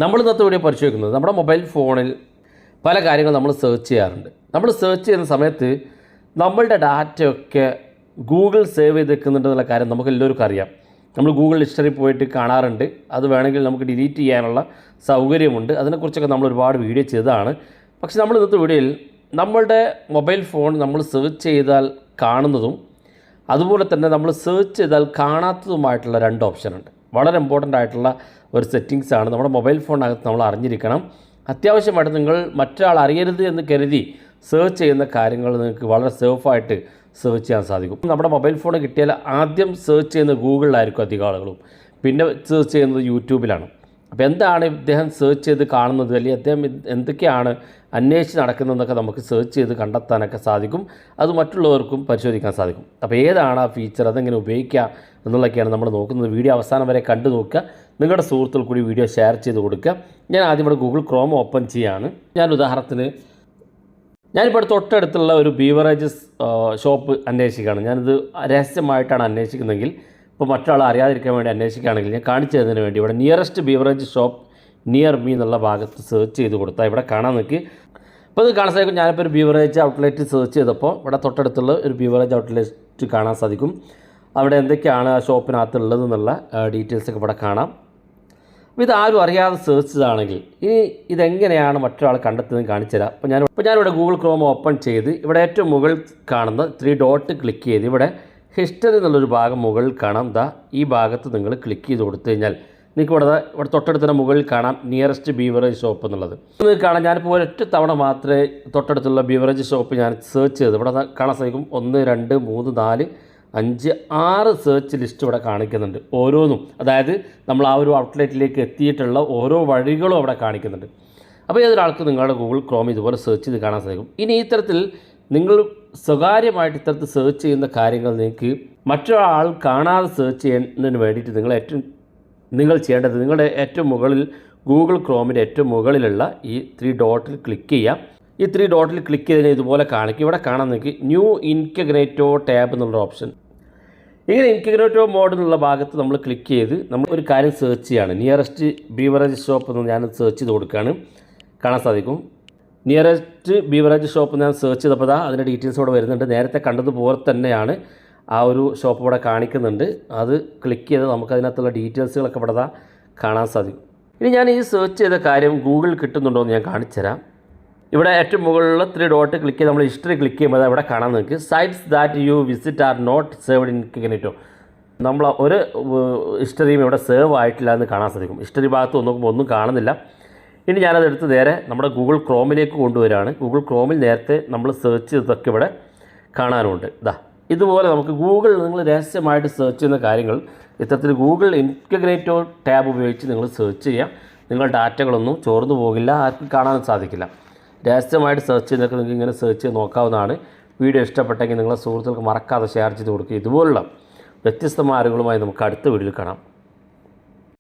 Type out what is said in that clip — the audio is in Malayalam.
നമ്മൾ ഇന്നത്തെ വീഡിയോ പരിശോധിക്കുന്നത് നമ്മുടെ മൊബൈൽ ഫോണിൽ പല കാര്യങ്ങൾ നമ്മൾ സെർച്ച് ചെയ്യാറുണ്ട്. നമ്മൾ സെർച്ച് ചെയ്യുന്ന സമയത്ത് നമ്മളുടെ ഡാറ്റയൊക്കെ ഗൂഗിൾ സേവ് ചെയ്ത് വെക്കുന്നുണ്ടെന്നുള്ള കാര്യം നമുക്ക് എല്ലാവർക്കും അറിയാം. നമ്മൾ ഗൂഗിൾ ഹിസ്റ്ററി പോയിട്ട് കാണാറുണ്ട്. അത് വേണമെങ്കിൽ നമുക്ക് ഡിലീറ്റ് ചെയ്യാനുള്ള സൗകര്യമുണ്ട്. അതിനെക്കുറിച്ചൊക്കെ നമ്മൾ ഒരുപാട് വീഡിയോ ചെയ്തതാണ്. പക്ഷേ നമ്മൾ ഇന്നത്തെ വീഡിയോയിൽ നമ്മളുടെ മൊബൈൽ ഫോൺ നമ്മൾ സെർച്ച് ചെയ്താൽ കാണുന്നതും അതുപോലെ തന്നെ നമ്മൾ സെർച്ച് ചെയ്താൽ കാണാത്തതുമായിട്ടുള്ള 2 ഓപ്ഷനുണ്ട്. വളരെ ഇമ്പോർട്ടൻ്റ് ആയിട്ടുള്ള ഒരു സെറ്റിങ്സാണ്. നമ്മുടെ മൊബൈൽ ഫോണിനകത്ത് നമ്മൾ അറിഞ്ഞിരിക്കണം. അത്യാവശ്യമായിട്ട് നിങ്ങൾ മറ്റൊരാൾ അറിയരുത് എന്ന് കരുതി സെർച്ച് ചെയ്യുന്ന കാര്യങ്ങൾ നിങ്ങൾക്ക് വളരെ സേഫായിട്ട് സെർച്ച് ചെയ്യാൻ സാധിക്കും. നമ്മുടെ മൊബൈൽ ഫോൺ കിട്ടിയാൽ ആദ്യം സെർച്ച് ചെയ്യുന്നത് ഗൂഗിളിലായിരിക്കും അധികം ആളുകളും, പിന്നെ സെർച്ച് ചെയ്യുന്നത് യൂട്യൂബിലാണ്. അപ്പോൾ എന്താണ് ഇദ്ദേഹം സെർച്ച് ചെയ്ത് കാണുന്നത്, അല്ലെങ്കിൽ അദ്ദേഹം എന്തൊക്കെയാണ് അന്വേഷിച്ച് നടക്കുന്നതെന്നൊക്കെ നമുക്ക് സെർച്ച് ചെയ്ത് കണ്ടെത്താനൊക്കെ സാധിക്കും. അത് മറ്റുള്ളവർക്കും പരിശോധിക്കാൻ സാധിക്കും. അപ്പോൾ ഏതാണ് ആ ഫീച്ചർ, അതെങ്ങനെ ഉപയോഗിക്കുക എന്നുള്ളതൊക്കെയാണ് നമ്മൾ നോക്കുന്നത്. വീഡിയോ അവസാനം വരെ കണ്ടു നോക്കുക. നിങ്ങളുടെ സുഹൃത്തുക്കൾ കൂടി വീഡിയോ ഷെയർ ചെയ്ത് കൊടുക്കുക. ഞാൻ ആദ്യം ഇവിടെ ഗൂഗിൾ ക്രോം ഓപ്പൺ ചെയ്യുകയാണ്. ഞാൻ ഉദാഹരണത്തിന് ഞാനിപ്പോൾ തൊട്ടടുത്തുള്ള ഒരു ബീവറേജസ് ഷോപ്പ് അന്വേഷിക്കുകയാണ്. ഞാനിത് രഹസ്യമായിട്ടാണ് അന്വേഷിക്കുന്നതെങ്കിൽ, ഇപ്പോൾ മറ്റൊരാൾ അറിയാതിരിക്കാൻ വേണ്ടി അന്വേഷിക്കുകയാണെങ്കിൽ ഞാൻ കാണിച്ചു തരുന്നതിന് വേണ്ടി ഇവിടെ nearest beverage shop near me എന്നുള്ള ഭാഗത്ത് സെർച്ച് ചെയ്ത് കൊടുത്താൽ ഇവിടെ കാണാൻ നിൽക്കി. അപ്പോൾ ഇത് കാണാൻ സാധിക്കും. ഞാനിപ്പോൾ ഒരു ബീവറേജ് ഔട്ട്ലെറ്റ് സെർച്ച് ചെയ്തപ്പോൾ ഇവിടെ തൊട്ടടുത്തുള്ള ഒരു ബീവറേജ് ഔട്ട്ലെറ്റ് കാണാൻ സാധിക്കും. അവിടെ എന്തൊക്കെയാണ് ആ ഷോപ്പിനകത്തുള്ളത് എന്നുള്ള ഡീറ്റെയിൽസൊക്കെ ഇവിടെ കാണാം. അപ്പോൾ ഇതാരും അറിയാതെ സെർച്ച് ചെയ്താണെങ്കിൽ ഇനി ഇതെങ്ങനെയാണ് മറ്റൊരാൾ കണ്ടെത്തുന്നത് കാണിച്ചു തരാം. അപ്പോൾ ഞാനിവിടെ ഗൂഗിൾ ക്രോം ഓപ്പൺ ചെയ്ത് ഇവിടെ ഏറ്റവും മുകളിൽ കാണുന്ന 3 ഡോട്ട് ക്ലിക്ക് ചെയ്ത് ഇവിടെ ഹിസ്റ്ററി എന്നുള്ളൊരു ഭാഗം മുകളിൽ കാണാം. ഈ ഭാഗത്ത് നിങ്ങൾ ക്ലിക്ക് ചെയ്ത് കൊടുത്തു കഴിഞ്ഞാൽ നിങ്ങൾക്ക് ഇവിടെ തൊട്ടടുത്തുള്ള മുകളിൽ കാണാം നിയറസ്റ്റ് ബീവറേജ് ഷോപ്പ് എന്നുള്ളത്. നിങ്ങൾക്ക് കാണാം. ഞാനിപ്പോൾ ഒരൊറ്റ തവണ മാത്രമേ തൊട്ടടുത്തുള്ള ബീവറേജ് ഷോപ്പ് ഞാൻ സെർച്ച് ചെയ്ത് ഇവിടെ കാണാൻ സാധിക്കും. 1 2 3 4 5 6 സെർച്ച് ലിസ്റ്റ് ഇവിടെ കാണിക്കുന്നുണ്ട്. ഓരോന്നും, അതായത് നമ്മൾ ആ ഒരു ഔട്ട്ലെറ്റിലേക്ക് എത്തിയിട്ടുള്ള ഓരോ വഴികളും അവിടെ കാണിക്കുന്നുണ്ട്. അപ്പോൾ ഏതൊരാൾക്ക് നിങ്ങളുടെ ഗൂഗിൾ ക്രോം ഇതുപോലെ സെർച്ച് ചെയ്ത് കാണാൻ സാധിക്കും. ഇനി ഇത്തരത്തിൽ നിങ്ങൾ സ്വകാര്യമായിട്ട് ഇത്തരത്തിൽ സെർച്ച് ചെയ്യുന്ന കാര്യങ്ങൾ നിങ്ങൾക്ക് മറ്റൊരാൾ കാണാതെ സെർച്ച് ചെയ്യുന്നതിന് വേണ്ടിയിട്ട് നിങ്ങൾ ചെയ്യേണ്ടത് നിങ്ങളുടെ ഏറ്റവും മുകളിൽ ഗൂഗിൾ ക്രോമിൻ്റെ ഏറ്റവും മുകളിലുള്ള ഈ 3 ഡോട്ടിൽ ക്ലിക്ക് ചെയ്യാം. ഈ 3 ഡോട്ടിൽ ക്ലിക്ക് ചെയ്തതിന് ഇതുപോലെ കാണിക്കും. ഇവിടെ കാണാൻ നിങ്ങൾക്ക് ന്യൂ ഇൻകഗ്നേറ്റോ ടാബ് എന്നുള്ള ഓപ്ഷൻ. ഇങ്ങനെ ഇൻകഗ്നേറ്റോ മോഡ് എന്നുള്ള ഭാഗത്ത് നമ്മൾ ക്ലിക്ക് ചെയ്ത് നമ്മൾ ഒരു കാര്യം സെർച്ച് ചെയ്യുകയാണ്. നിയറസ്റ്റ് ബീവറേജ് ഷോപ്പ് എന്ന് ഞാൻ സെർച്ച് ചെയ്ത് കൊടുക്കുകയാണ്. കാണാൻ സാധിക്കും. നിയറസ്റ്റ് ബീവറേജ് ഷോപ്പ് ഞാൻ സെർച്ച് ചെയ്തപ്പോൾ അതിൻ്റെ ഡീറ്റെയിൽസ് ഇവിടെ വരുന്നുണ്ട്. നേരത്തെ കണ്ടതുപോലെ തന്നെയാണ് ആ ഒരു ഷോപ്പ് ഇവിടെ കാണിക്കുന്നുണ്ട്. അത് ക്ലിക്ക് ചെയ്ത് നമുക്കതിനകത്തുള്ള ഡീറ്റെയിൽസുകളൊക്കെ ഇവിടെ കാണാൻ സാധിക്കും. ഇനി ഞാൻ ഈ സെർച്ച് ചെയ്ത കാര്യം ഗൂഗിൾ കിട്ടുന്നുണ്ടോ എന്ന് ഞാൻ കാണിച്ചു തരാം. ഇവിടെ ഏറ്റവും മുകളിലുള്ള 3 ഡോട്ട് ക്ലിക്ക് ചെയ്ത് നമ്മൾ ഹിസ്റ്ററി ക്ലിക്ക് ചെയ്യുമ്പോൾ അവിടെ കാണാൻ നിങ്ങൾക്ക് sites that you visit are not saved incognito. നമ്മൾ ഒരു ഹിസ്റ്ററിയും ഇവിടെ സേവ് ആയിട്ടില്ല എന്ന് കാണാൻ സാധിക്കും. ഹിസ്റ്ററി ഭാഗത്ത് നോക്കുമ്പോൾ ഒന്നും കാണുന്നില്ല. ഇനി ഞാനതെടുത്ത് നേരെ നമ്മുടെ ഗൂഗിൾ ക്രോമിലേക്ക് കൊണ്ടുവരികയാണ്. ഗൂഗിൾ ക്രോമിൽ നേരത്തെ നമ്മൾ സെർച്ച് ചെയ്തതൊക്കെ ഇവിടെ കാണാനുണ്ട്. ഇതുപോലെ നമുക്ക് ഗൂഗിൾ നിങ്ങൾ രഹസ്യമായിട്ട് സെർച്ച് ചെയ്യുന്ന കാര്യങ്ങൾ ഇത്തരത്തിൽ ഗൂഗിൾ ഇൻകഗ്നേറ്റോ ടാബ് ഉപയോഗിച്ച് നിങ്ങൾ സെർച്ച് ചെയ്യാം. നിങ്ങളുടെ ഡാറ്റകളൊന്നും ചോർന്നു പോകില്ല, ആർക്കും കാണാനും സാധിക്കില്ല. രഹസ്യമായിട്ട് സെർച്ച് ചെയ്യുന്നതൊക്കെ നിങ്ങൾക്ക് ഇങ്ങനെ സെർച്ച് ചെയ്ത് നോക്കാവുന്നതാണ്. വീഡിയോ ഇഷ്ടപ്പെട്ടെങ്കിൽ നിങ്ങളുടെ സുഹൃത്തുക്കൾക്ക് മറക്കാതെ ഷെയർ ചെയ്ത് കൊടുക്കുക. ഇതുപോലുള്ള വ്യത്യസ്തമായ അറിവുകളുമായി നമുക്ക് അടുത്ത വീഡിയോയിൽ കാണാം.